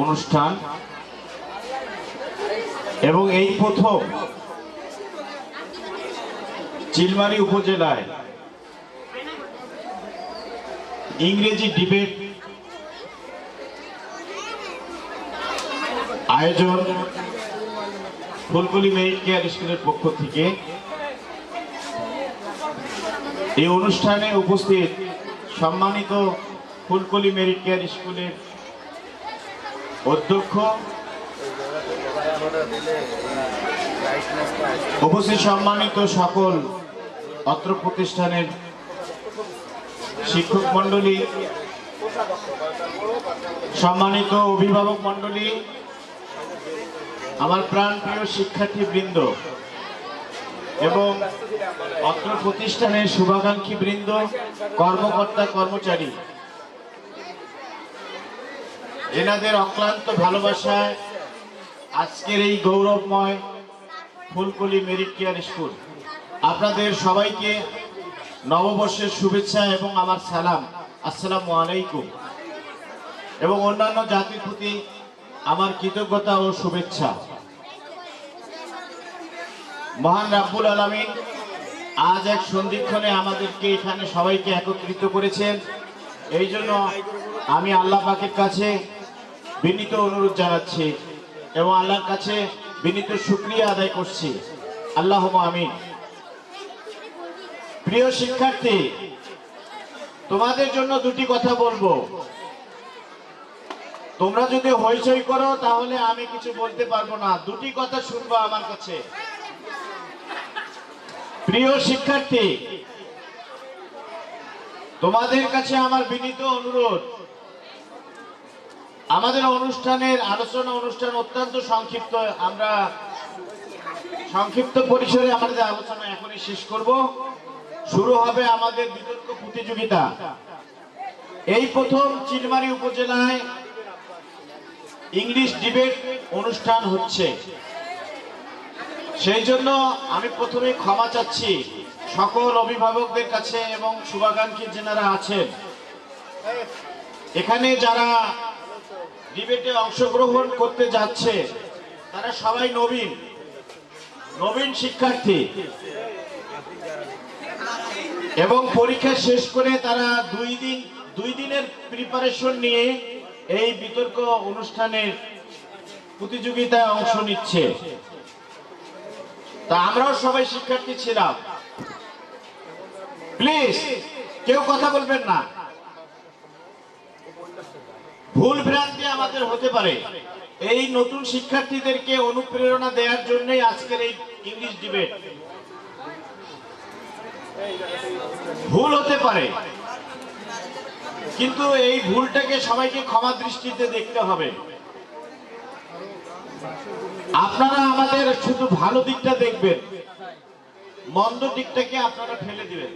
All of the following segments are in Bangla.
অনুষ্ঠান এবং এই প্রথম চিলমারী উপজেলায় ইংরেজি ডিবেট আয়োজন ফুলকলি মেরিট কেয়ার স্কুলের পক্ষ থেকে। এই অনুষ্ঠানে উপস্থিত সম্মানিত ফুলকলি মেরিট কেয়ার স্কুলের অধ্যক্ষ, উপস্থিত সম্মানিত সকল অত্র প্রতিষ্ঠানের শিক্ষক মন্ডলী, সম্মানিত অভিভাবক মন্ডলী, আমার প্রাণপ্রিয় শিক্ষার্থী বৃন্দ এবং অত্র প্রতিষ্ঠানের শুভাকাঙ্ক্ষী বৃন্দ, কর্মকর্তা কর্মচারী, এনাদের অক্লান্ত ভালোবাসায় আজকের এই গৌরবময় ফুলকলি মেরিট কেয়ার স্কুল, আপনাদের সবাইকে নববর্ষের শুভেচ্ছা এবং আমার সালাম, আসসালামু আলাইকুম। এবং অন্যান্য জাতির প্রতি আমার কৃতজ্ঞতা ও শুভেচ্ছা। মহান রাব্বুল আলামিন আজ এক সন্ধিক্ষণে আমাদেরকে এখানে সবাইকে একত্রিত করেছেন। এই জন্য আমি আল্লাহ পাকের কাছে বিনীত অনুরোধ জানাচ্ছি এবং আল্লাহর কাছে বিনীত শুকরিয়া আদায় করছি। আল্লাহুম্মা আমিন। প্রিয় শিক্ষার্থী, তোমাদের জন্য দুটি কথা বলবো। তোমরা যদি হইচই করো তাহলে আমি কিছু বলতে পারবো না। দুটি কথা শুনবো আমার কাছে। প্রিয় শিক্ষার্থী, তোমাদের কাছে আমার বিনীত অনুরোধ, আমাদের অনুষ্ঠানের আলোচনা অনুষ্ঠান অত্যন্ত সংক্ষিপ্ত। আমরা সংক্ষিপ্ত পরিসরে আমাদের আলোচনা এখনই শেষ করব। শুরু হবে আমাদের বিতর্ক প্রতিযোগিতা। এই প্রথম চিলমারী উপজেলায় ইংলিশ ডিবেট অনুষ্ঠান হচ্ছে, সেই জন্য আমি প্রথমে ক্ষমা চাচ্ছি সকল অভিভাবকদের কাছে এবং শুভাকাঙ্ক্ষী যারা আছেন। এখানে যারা ডিবেটে অংশগ্রহণ করতে যাচ্ছে তারা সবাই নবীন শিক্ষার্থী এবং পরীক্ষা শেষ করে তারা দুই দিনের প্রিপারেশন নিয়ে এই বিতর্ক অনুষ্ঠানের প্রতিযোগিতায় অংশ নিচ্ছে। তা আমরাও সবাই শিক্ষার্থী ছিলাম। প্লিজ কেউ কথা বলবেন না। ভুল ভ্রান্তি আমাদের হতে পারে। এই নতুন শিক্ষার্থীদেরকে অনুপ্রেরণা দেওয়ার জন্যই আজকের এই ইংলিশ ডিবেট। ভুল হতে পারে, কিন্তু এই ভুলটাকে সবাইকে ক্ষমা দৃষ্টিতে দেখতে হবে। আপনারা আমাদের শুধু ভালো দিকটা দেখবেন, মন্দ দিকটাকে আপনারা ফেলে দিবেন।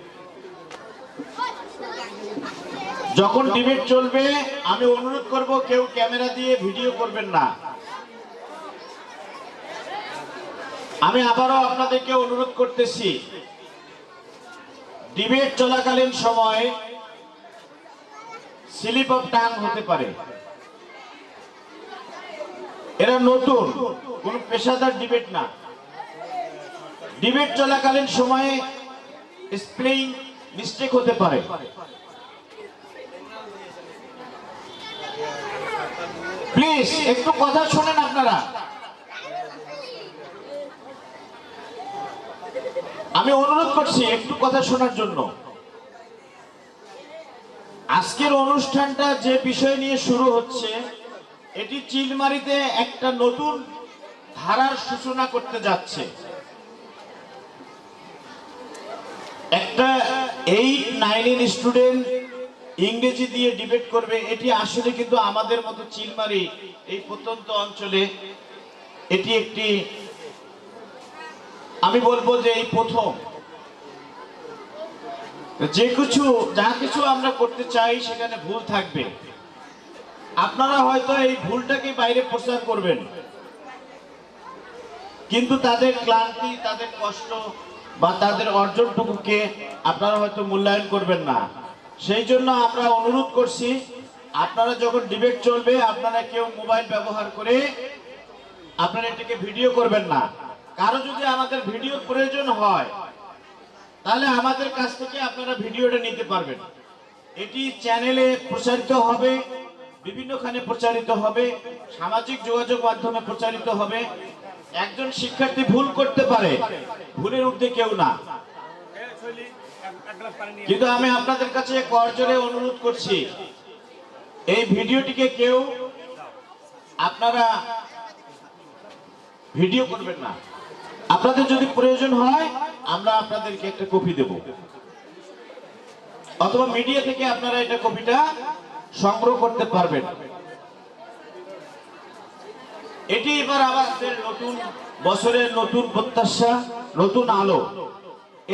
যখন ডিবেট চলবে আমি অনুরোধ করব কেউ ক্যামেরা দিয়ে ভিডিও করবেন না। আমি আবারও আপনাদেরকে অনুরোধ করতেছি, ডিবেট চলাকালীন সময় স্লিপ অফ টাং হতে পারে। এরা নতুন, কোন পেশাদার ডিবেট না। ডিবেট চলাকালীন সময়ে স্পেলিং মিস্টেক হতে পারে। প্লিজ একটু কথা শোনেন আপনারা। আমি অনুরোধ করছি একটু কথা শোনার জন্য। আজকের অনুষ্ঠানটা যে বিষয় নিয়ে শুরু হচ্ছে, এটি চিলমারীতে একটা নতুন ধারার সূচনা করতে যাচ্ছে। একটা 8-9 স্টুডেন্ট ইংরেজি দিয়ে ডিবেট করবে। এটি আসলে কিন্তু আমাদের মতো চিলমারী এই প্রত্যন্ত অঞ্চলে এটি একটি, আমি বলবো যে এই প্রথম। যা কিছু আমরা করতে চাই সেখানে ভুল থাকবে। আপনারা হয়তো এই ভুলটাকে বাইরে প্রচার করবেন, কিন্তু তাদের ক্লান্তি, তাদের কষ্ট বা তাদের অর্জনটুকুকে আপনারা হয়তো মূল্যায়ন করবেন না। সেই জন্য আমরা অনুরোধ করছি আপনারা যখন ডিবেট চলবে আপনারা কেউ মোবাইল ব্যবহার করে আপনারা এটাকে ভিডিও করবেন না। কারো যদি আমাদের ভিডিও প্রয়োজন হয় তাহলে আমাদের কাছ থেকে আপনারা ভিডিওটা নিতে পারবেন। এটি চ্যানেলে প্রচারিত হবে, বিভিন্নখানে প্রচারিত হবে, সামাজিক যোগাযোগ মাধ্যমে প্রচারিত হবে। একজন শিক্ষার্থী ভুল করতে পারে, ভুলের ঊর্ধ্বে কেউ না। কিন্তু আমি আপনাদের কাছে করজোরে অনুরোধ করছি, এই ভিডিওটিকে কেউ আপনারা ভিডিও করবেন না। আপনাদের যদি প্রয়োজন হয় আমরা আপনাদেরকে একটা কপি দেব, অথবা মিডিয়া থেকে আপনারা এটা কপিটা সংগ্রহ করতে পারবেন। এটি এবার আমাদের নতুন বছরের নতুন প্রত্যাশা, নতুন আলো।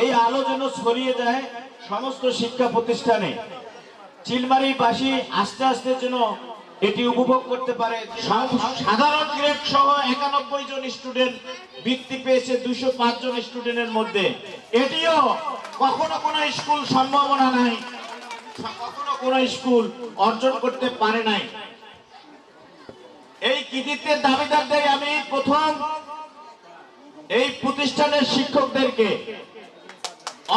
এই আলো যেন ছড়িয়ে যায় সমস্ত শিক্ষা প্রতিষ্ঠানে। চিলমারিবাসী আস্তে আস্তে যেন এটি উপভোগ করতে পারে। সাধারণ গ্রেড সহ 91 জন স্টুডেন্ট বৃত্তি পেয়েছে 205 জন স্টুডেন্টের মধ্যে। এটিও কখনো কোনো স্কুল সম্ভাবনা নাই, কখনো কোনো স্কুল অর্জন করতে পারে নাই। এই কৃতিত্বের দাবিদারদের আমি প্রথম এই প্রতিষ্ঠানের শিক্ষকদেরকে,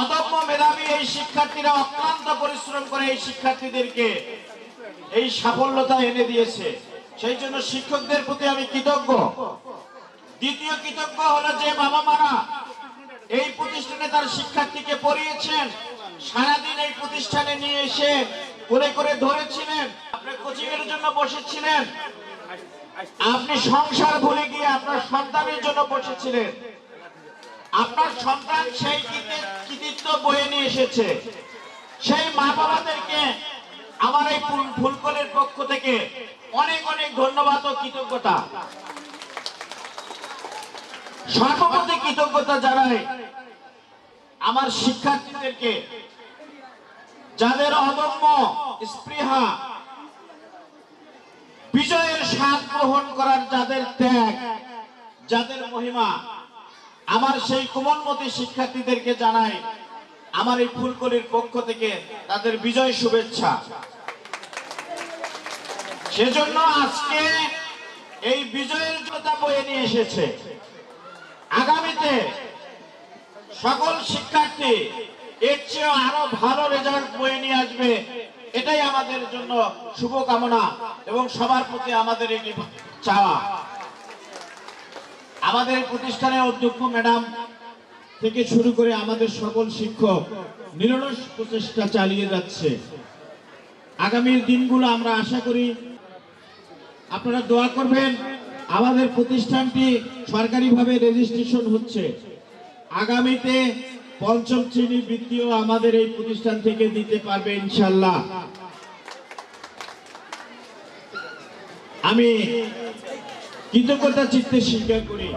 অদম্য মেধাবী এই শিক্ষার্থীরা অক্লান্ত পরিশ্রম করে এই শিক্ষার্থীদেরকে এই সাফল্যতা এনে দিয়েছে, সেই জন্য শিক্ষকদের প্রতি আমি কৃতজ্ঞ। দ্বিতীয় কৃতজ্ঞ হলো যে বাবা মারা এই প্রতিষ্ঠানে তার শিক্ষার্থীকে পড়িয়েছেন, সারাদিন এই প্রতিষ্ঠানে নিয়ে এসে করে করে ধরেছিলেন, আপনি কোচিং এর জন্য বসেছিলেন, আপনি সংসার ভুলে গিয়ে আপনার সন্তানের জন্য বসেছিলেন। আপনার সন্তান সেই কৃতিত্ব বয়ে নিয়ে এসেছে। সেই মা বাবাদেরকে আমার এই ফুলকলের পক্ষ থেকে অনেক অনেক ধন্যবাদ ও কৃতজ্ঞতা। সর্বপ্রতি কৃতজ্ঞতা জানাই আমার শিক্ষার্থীদেরকে, যাদের অদম্য স্পৃহা, বিজয়ের স্বাদ গ্রহণ করার যাদের ত্যাগ, যাদের মহিমা। আমার সেই কোমলমতি শিক্ষার্থীদেরকে জানাই আমার এই ফুলকলির পক্ষ থেকে তাদের বিজয় শুভেচ্ছা। সেজন্য আজকে এই বিজয়ের কথা বয়ে নিয়ে এসেছে। আগামীতে সকল শিক্ষার্থী এর চেয়ে আরো ভালো রেজাল্ট বয়ে নিয়ে আসবে, এটাই আমাদের জন্য শুভকামনা এবং সবার প্রতি আমাদের এটি চাওয়া। আমাদের প্রতিষ্ঠানের অধ্যক্ষ ম্যাডাম থেকে শুরু করে আমাদের সকল শিক্ষক নিরলস প্রচেষ্টা চালিয়ে যাচ্ছে। আগামীর দিনগুলো আমরা আশা করি আপনারা দোয়া করবেন। আমাদের প্রতিষ্ঠানটি সরকারিভাবে রেজিস্ট্রেশন হচ্ছে। আগামীতে পঞ্চম শ্রেণী বৃত্তিও আমাদের এই প্রতিষ্ঠান থেকে দিতে পারবে ইনশাআল্লাহ। আমি কৃতজ্ঞতা চিত্তে স্বীকার করি।